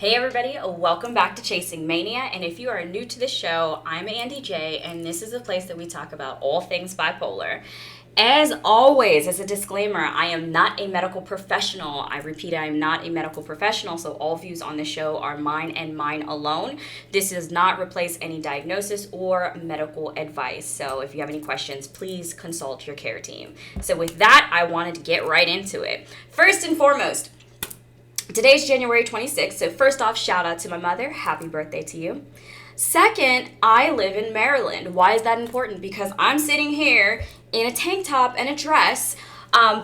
Hey everybody, welcome back to Chasing Mania, and if you are new to the show, I'm Andy J, and this is a place that we talk about all things bipolar. As always, as a disclaimer, I am not a medical professional. I repeat, I am not a medical professional, so all views on the show are mine and mine alone. This does not replace any diagnosis or medical advice, so if you have any questions, please consult your care team. So with that, I wanted to get right into it. First and foremost, today's January 26th, so first off, shout out to my mother. Happy birthday to you. Second, I live in Maryland. Why is that important? Because I'm sitting here in a tank top and a dress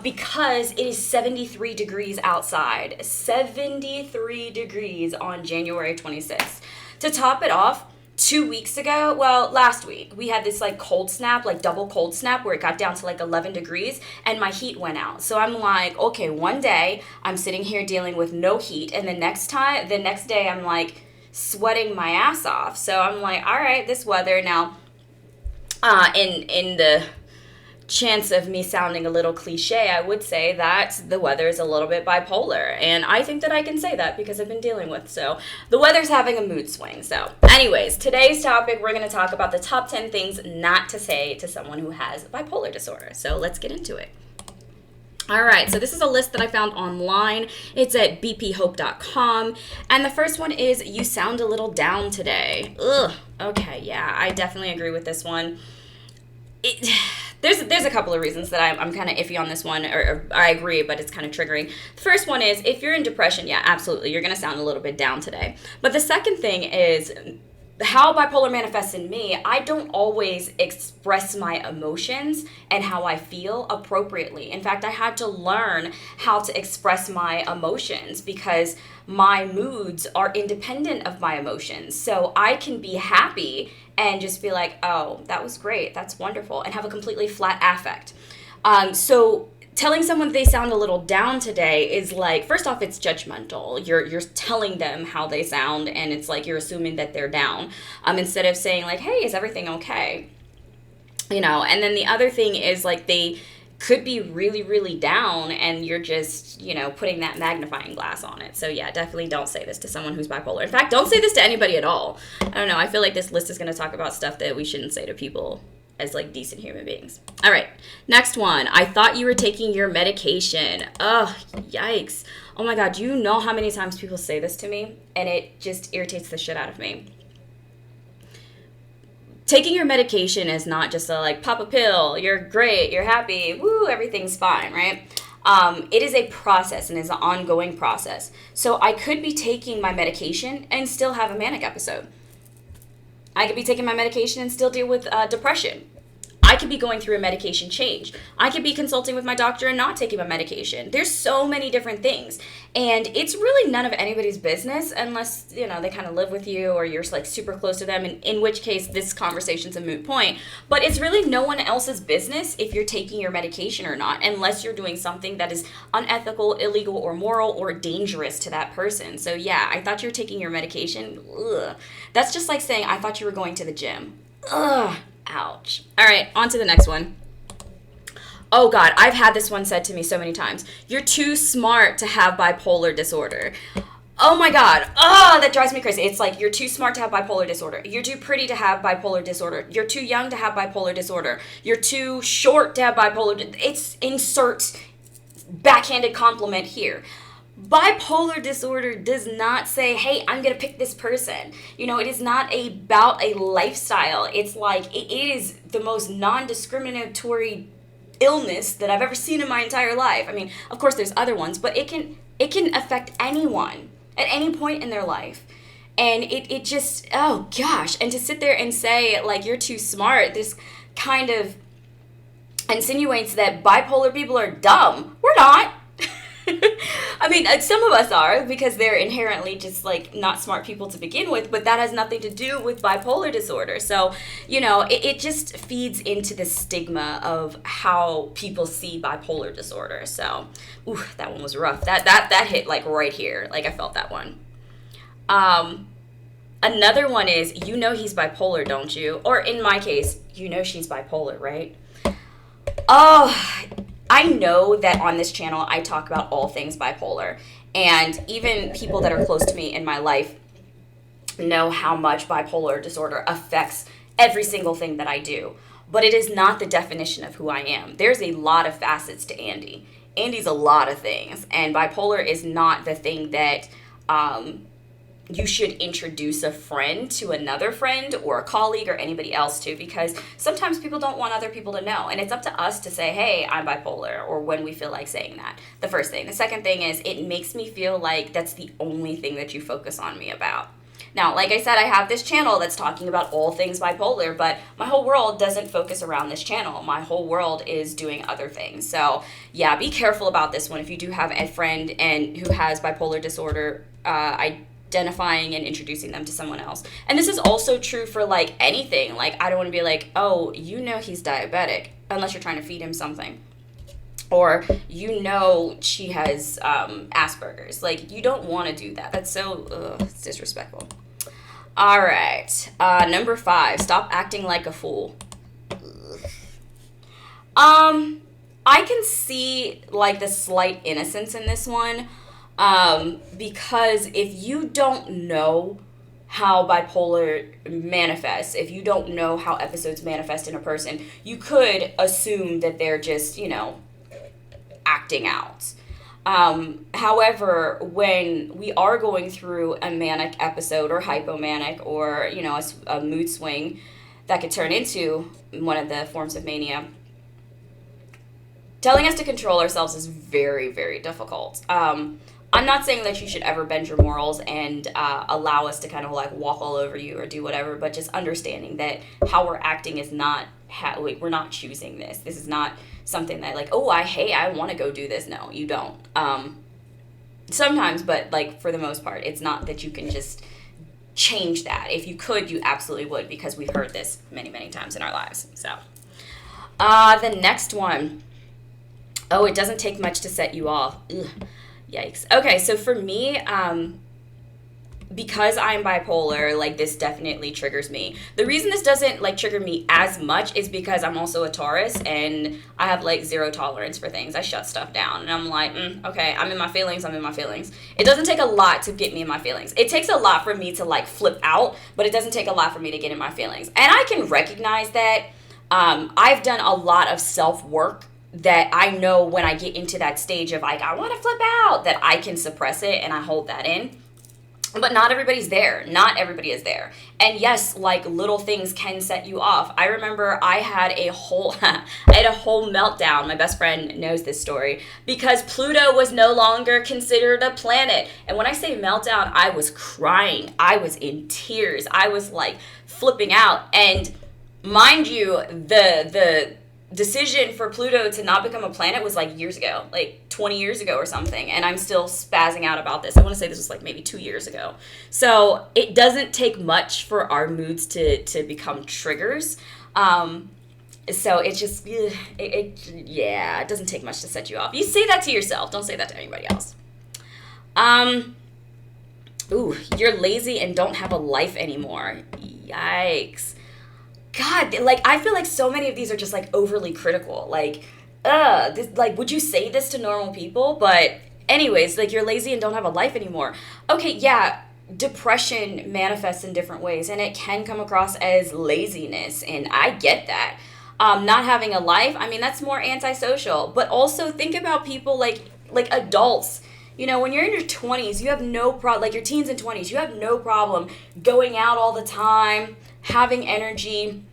because it is 73 degrees outside. 73 degrees on January 26th. To top it off, 2 weeks ago, last week, we had this cold snap, double cold snap where it got down to 11 degrees and my heat went out. So I'm like, okay, one day I'm sitting here dealing with no heat, and the next day I'm sweating my ass off. So I'm like, all right, this weather now, in the chance of me sounding a little cliche, I would say that the weather is a little bit bipolar, and I think that I can say that because I've been dealing with, so the weather's having a mood swing. So anyways, today's topic, we're going to talk about the top 10 things not to say to someone who has bipolar disorder. So let's get into it. All right, so this is a list that I found online. It's at bphope.com, and the first one is, you sound a little down today. Ugh, okay, yeah, I definitely agree with this one. There's a couple of reasons that I'm kind of iffy on this one, or I agree, but it's kind of triggering. The first one is, if you're in depression, yeah, absolutely, you're going to sound a little bit down today. But the second thing is, how bipolar manifests in me, I don't always express my emotions and how I feel appropriately. In fact, I had to learn how to express my emotions because my moods are independent of my emotions. So I can be happy and just be like, oh, that was great, that's wonderful, and have a completely flat affect. So telling someone they sound a little down today is first off, it's judgmental. You're telling them how they sound, and it's you're assuming that they're down, instead of saying hey, is everything okay? And then the other thing is they could be really, really down, and you're just, putting that magnifying glass on it. So yeah, definitely don't say this to someone who's bipolar. In fact, don't say this to anybody at all. I don't know, I feel like this list is going to talk about stuff that we shouldn't say to people as decent human beings. All right, next one. I thought you were taking your medication. Ugh, yikes. Oh my God, do you know how many times people say this to me? And it just irritates the shit out of me. Taking your medication is not just pop a pill, you're great, you're happy, woo, everything's fine, right? It is a process, and is an ongoing process. So I could be taking my medication and still have a manic episode. I could be taking my medication and still deal with depression. I could be going through a medication change. I could be consulting with my doctor and not taking my medication. There's so many different things. And it's really none of anybody's business unless, they kind of live with you or you're super close to them, in which case this conversation's a moot point. But it's really no one else's business if you're taking your medication or not, unless you're doing something that is unethical, illegal, or moral, or dangerous to that person. So yeah, I thought you were taking your medication. Ugh. That's just like saying, I thought you were going to the gym. Ugh. Ouch. All right, on to the next one. Oh God, I've had this one said to me so many times. You're too smart to have bipolar disorder. Oh my God. Oh, that drives me crazy. It's you're too smart to have bipolar disorder. You're too pretty to have bipolar disorder. You're too young to have bipolar disorder. You're too short to have bipolar. It's insert backhanded compliment here. Bipolar disorder does not say, hey, I'm going to pick this person. It is not about a lifestyle. It's it is the most non-discriminatory illness that I've ever seen in my entire life. I mean, of course there's other ones, but it can affect anyone at any point in their life. And it just, oh gosh. And to sit there and say, you're too smart, this kind of insinuates that bipolar people are dumb. We're not. I mean, some of us are, because they're inherently just not smart people to begin with, but that has nothing to do with bipolar disorder. So, it just feeds into the stigma of how people see bipolar disorder. So, ooh, that one was rough. That hit right here. I felt that one. Another one is, he's bipolar, don't you? Or in my case, she's bipolar, right? Oh, I know that on this channel I talk about all things bipolar, And even people that are close to me in my life know how much bipolar disorder affects every single thing that I do. But it is not the definition of who I am. There's a lot of facets to Andy. Andy's a lot of things, and bipolar is not the thing that you should introduce a friend to another friend or a colleague or anybody else to, because sometimes people don't want other people to know, and it's up to us to say, hey, I'm bipolar, or when we feel like saying that. The first thing. The second thing is, it makes me feel like that's the only thing that you focus on me about. Now, like I said, I have this channel that's talking about all things bipolar, but my whole world doesn't focus around this channel. My whole world is doing other things. So yeah, be careful about this one if you do have a friend and who has bipolar disorder, identifying and introducing them to someone else. And this is also true for like anything. Like, I don't want to be like, oh, you know he's diabetic, unless you're trying to feed him something. Or you know she has Asperger's. Like, you don't want to do that. That's so it's disrespectful. All right. Number 5, stop acting like a fool. I can see like the slight innocence in this one, because if you don't know how bipolar manifests, if you don't know how episodes manifest in a person, you could assume that they're just, acting out. However, when we are going through a manic episode or hypomanic or, a mood swing that could turn into one of the forms of mania, telling us to control ourselves is very, very difficult. I'm not saying that you should ever bend your morals and allow us to kind of like walk all over you or do whatever, but just understanding that how we're acting is not we're not choosing this. This is not something that like, oh, I want to go do this. No, you don't. Sometimes, but like for the most part, it's not that you can just change that. If you could, you absolutely would, because we've heard this many, many times in our lives. So, the next one. Oh, it doesn't take much to set you off. Ugh. Yikes. Okay, so for me, because I'm bipolar, like this definitely triggers me. The reason this doesn't like trigger me as much is because I'm also a Taurus and I have like zero tolerance for things. I shut stuff down and I'm like, okay, I'm in my feelings. It doesn't take a lot to get me in my feelings. It takes a lot for me to like flip out, but it doesn't take a lot for me to get in my feelings. And I can recognize that. I've done a lot of self-work that I know when I get into that stage of like, I want to flip out, that I can suppress it and I hold that in. But not everybody's there. Not everybody is there. And yes, like little things can set you off. I remember I had a whole meltdown. My best friend knows this story, because Pluto was no longer considered a planet. And when I say meltdown, I was crying. I was in tears. I was like flipping out. And mind you, the decision for Pluto to not become a planet was like years ago, like 20 years ago or something, and I'm still spazzing out about this. I want to say this was like maybe 2 years ago. So it doesn't take much for our moods to become triggers. So it's just, it doesn't take much to set you off. You say that to yourself. Don't say that to anybody else. You're lazy and don't have a life anymore. Yikes. God, like, I feel like so many of these are just, like, overly critical. Like, would you say this to normal people? But anyways, like, you're lazy and don't have a life anymore. Okay, yeah, depression manifests in different ways, and it can come across as laziness, and I get that. Not having a life, I mean, that's more antisocial. But also think about people like adults. When you're in your 20s, you have no problem, like your teens and 20s, you have no problem going out all the time, having energy,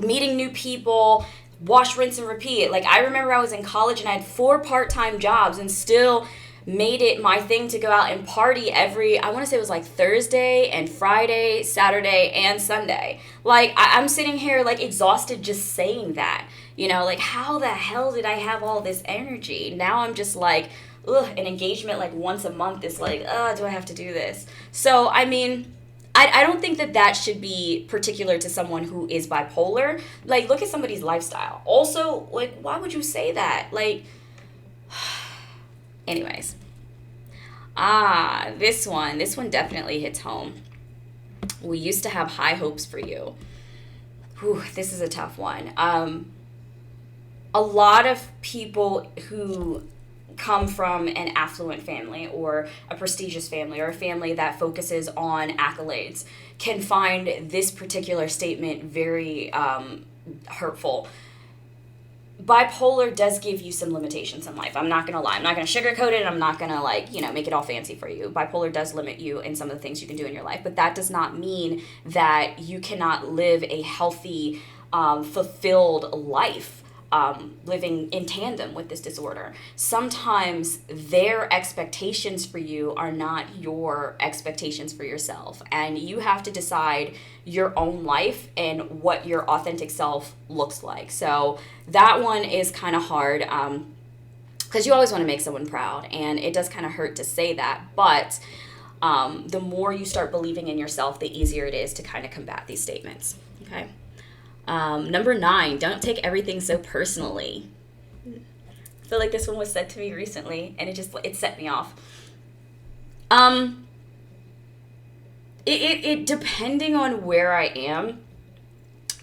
meeting new people, wash, rinse, and repeat. Like, I remember I was in college and I had 4 part-time jobs and still made it my thing to go out and party I want to say it was like Thursday and Friday, Saturday, and Sunday. Like, I'm sitting here like exhausted just saying that, like, how the hell did I have all this energy? Now I'm just like, an engagement like once a month is like, do I have to do this? So, I mean, I don't think that should be particular to someone who is bipolar. Like, look at somebody's lifestyle. Also, like, why would you say that? Like, anyways. This one definitely hits home. We used to have high hopes for you. Whew, this is a tough one. A lot of people who come from an affluent family or a prestigious family or a family that focuses on accolades can find this particular statement very hurtful. Bipolar does give you some limitations in life. I'm not going to lie. I'm not going to sugarcoat it. I'm not going to make it all fancy for you. Bipolar does limit you in some of the things you can do in your life, but that does not mean that you cannot live a healthy, fulfilled life. Living in tandem with this disorder. Sometimes their expectations for you are not your expectations for yourself, and you have to decide your own life and what your authentic self looks like. So that one is kind of hard because you always want to make someone proud, and it does kind of hurt to say that, but the more you start believing in yourself, the easier it is to kind of combat these statements. Okay. Number 9, don't take everything so personally. I feel like this one was said to me recently, and it set me off. It depending on where I am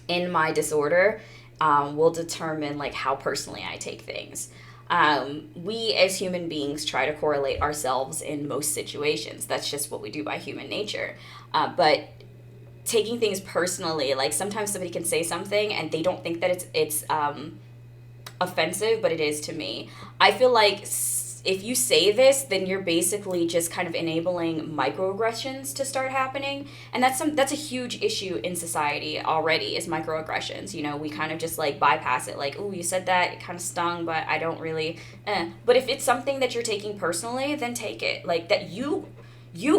in my disorder, will determine like how personally I take things. We as human beings try to correlate ourselves in most situations. That's just what we do by human nature. But taking things personally, like sometimes somebody can say something and they don't think that it's offensive, but it is to me. I feel like if you say this, then you're basically just kind of enabling microaggressions to start happening, and that's a huge issue in society already, is microaggressions. You know, we kind of just like bypass it, like, oh, you said that, it kind of stung, but I don't really But if it's something that you're taking personally, then take it like that. You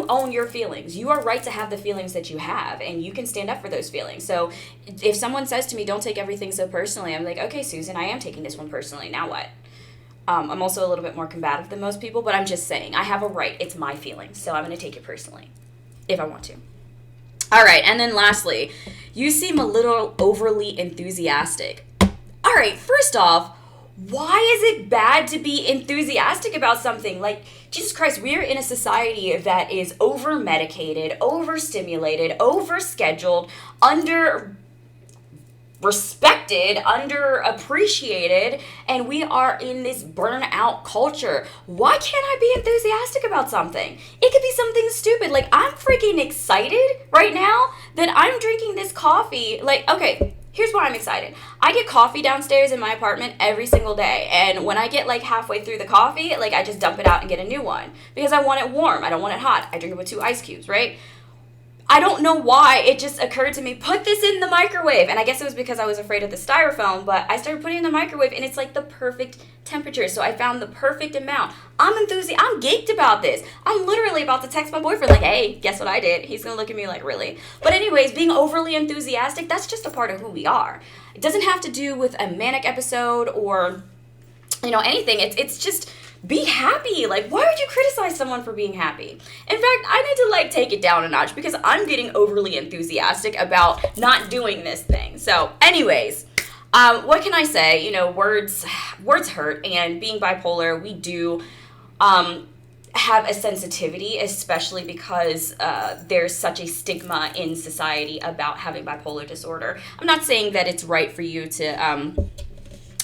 own your feelings. You are right to have the feelings that you have, and you can stand up for those feelings. So if someone says to me, don't take everything so personally, I'm like, okay, Susan, I am taking this one personally. Now what? I'm also a little bit more combative than most people, but I'm just saying, I have a right. It's my feelings, so I'm going to take it personally if I want to. All right, and then lastly, you seem a little overly enthusiastic. All right, first off, why is it bad to be enthusiastic about something? Like, Jesus Christ, we're in a society that is over-medicated, over-stimulated, over-scheduled, under-respected, under-appreciated, and we are in this burnout culture. Why can't I be enthusiastic about something? It could be something stupid. Like, I'm freaking excited right now that I'm drinking this coffee. Like, okay, here's why I'm excited. I get coffee downstairs in my apartment every single day, and when I get like halfway through the coffee, like I just dump it out and get a new one because I want it warm. I don't want it hot. I drink it with 2 ice cubes, right? I don't know why. It just occurred to me, put this in the microwave. And I guess it was because I was afraid of the styrofoam, but I started putting it in the microwave, and it's like the perfect temperature. So I found the perfect amount. I'm geeked about this. I'm literally about to text my boyfriend like, hey, guess what I did? He's going to look at me like, really? But anyways, being overly enthusiastic, that's just a part of who we are. It doesn't have to do with a manic episode or, anything. It's just be happy. Like, why would you criticize someone for being happy? In fact, I need to take it down a notch because I'm getting overly enthusiastic about not doing this thing. So anyways, what can I say? Words hurt, and being bipolar, we do have a sensitivity, especially because there's such a stigma in society about having bipolar disorder. I'm not saying that it's right for you to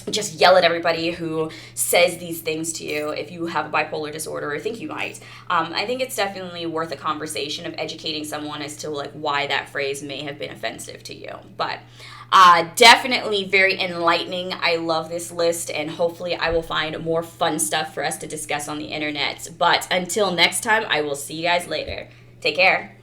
just yell at everybody who says these things to you if you have a bipolar disorder or think you might. I think it's definitely worth a conversation of educating someone as to like why that phrase may have been offensive to you. But definitely very enlightening. I love this list, and hopefully I will find more fun stuff for us to discuss on the internet. But until next time, I will see you guys later. Take care.